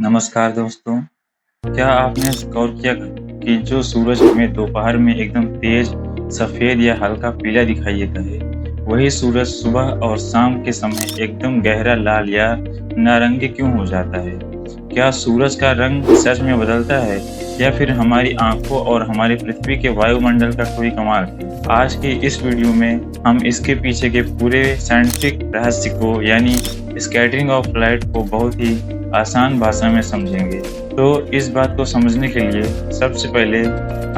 नमस्कार दोस्तों। क्या आपने गौर किया कि जो सूरज हमें दोपहर में एकदम तेज सफेद या हल्का पीला दिखाई देता है, वही सूरज सुबह और शाम के समय एकदम गहरा लाल या नारंगी क्यों हो जाता है? क्या सूरज का रंग सच में बदलता है या फिर हमारी आंखों और हमारी पृथ्वी के वायुमंडल का कोई कमाल है? आज की इस वीडियो में हम इसके पीछे के पूरे साइंटिफिक रहस्य को यानी स्कैटरिंग ऑफ लाइट को बहुत ही आसान भाषा में समझेंगे। तो इस बात को समझने के लिए सबसे पहले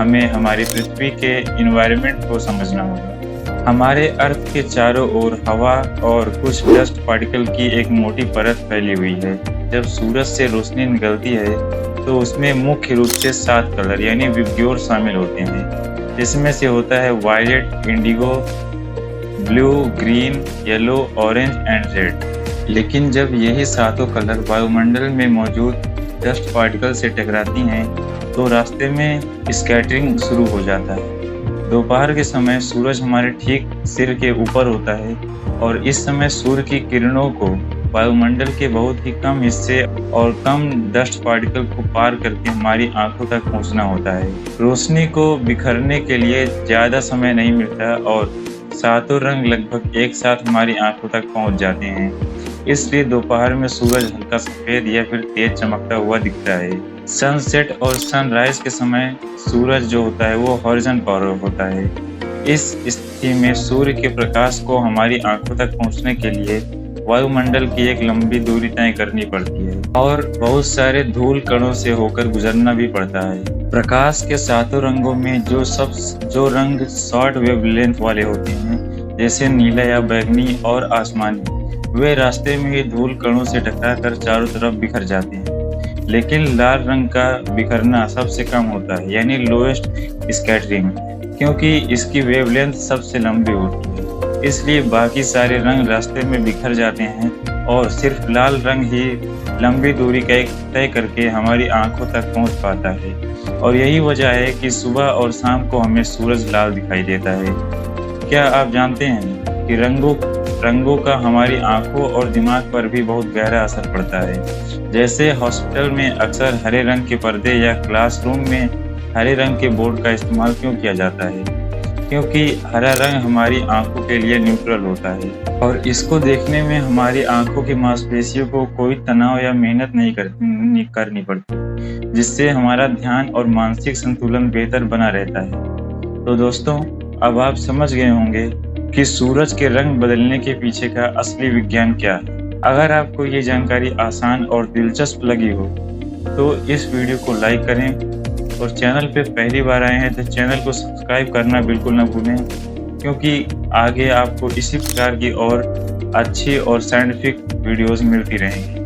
हमें हमारी पृथ्वी के इन्वायरमेंट को समझना होगा। हमारे अर्थ के चारों ओर हवा और कुछ डस्ट पार्टिकल की एक मोटी परत फैली हुई है। जब सूरज से रोशनी निकलती है तो उसमें मुख्य रूप से 7 कलर यानी विबग्योर शामिल होते हैं, जिसमें से होता है violet, indigo, blue, green, yellow, orange and red. लेकिन जब यही सातों कलर वायुमंडल में मौजूद डस्ट पार्टिकल से टकराती हैं तो रास्ते में स्कैटरिंग शुरू हो जाता है। दोपहर के समय सूरज हमारे ठीक सिर के ऊपर होता है और इस समय सूर्य की किरणों को वायुमंडल के बहुत ही कम हिस्से और कम डस्ट पार्टिकल को पार करके हमारी आंखों तक पहुंचना होता है। रोशनी को बिखरने के लिए ज़्यादा समय नहीं मिलता और सातों रंग लगभग एक साथ हमारी आंखों तक पहुंच जाते हैं। इसलिए दोपहर में सूरज हल्का सफेद या फिर तेज चमकता हुआ दिखता है। सनसेट और सनराइज के समय सूरज जो होता है वो हॉरिजॉन पर होता है। इस स्थिति में सूर्य के प्रकाश को हमारी आंखों तक पहुंचने के लिए वायुमंडल की एक लंबी दूरी तय करनी पड़ती है और बहुत सारे धूल कणों से होकर गुजरना भी पड़ता है। प्रकाश के सातों रंगों में जो रंग शॉर्ट वेवलेंथ वाले होते हैं, जैसे नीला या बैंगनी और आसमानी, वे रास्ते में ही धूल कणों से टकराकर चारों तरफ बिखर जाते हैं। लेकिन लाल रंग का बिखरना सबसे कम होता है यानी लोएस्ट स्कैटरिंग, क्योंकि इसकी वेवलेंथ सबसे लंबी होती है। इसलिए बाकी सारे रंग रास्ते में बिखर जाते हैं और सिर्फ लाल रंग ही लंबी दूरी का एक तय करके हमारी आंखों तक पहुंच पाता है। और यही वजह है कि सुबह और शाम को हमें सूरज लाल दिखाई देता है। क्या आप जानते हैं कि रंगों का हमारी आंखों और दिमाग पर भी बहुत गहरा असर पड़ता है? जैसे हॉस्पिटल में अक्सर हरे रंग के पर्दे या क्लासरूम में हरे रंग के बोर्ड का इस्तेमाल क्यों किया जाता है? क्योंकि हरा रंग हमारी आंखों के लिए न्यूट्रल होता है और इसको देखने में हमारी आंखों की मांसपेशियों को कोई तनाव या मेहनत नहीं करनी पड़ती, जिससे हमारा ध्यान और मानसिक संतुलन बेहतर बना रहता है। तो दोस्तों, अब आप समझ गए होंगे कि सूरज के रंग बदलने के पीछे का असली विज्ञान क्या है। अगर आपको ये जानकारी आसान और दिलचस्प लगी हो तो इस वीडियो को लाइक करें और चैनल पे पहली बार आए हैं तो चैनल को सब्सक्राइब करना बिल्कुल न भूलें, क्योंकि आगे आपको इसी प्रकार की और अच्छी और साइंटिफिक वीडियोस मिलती रहेंगी।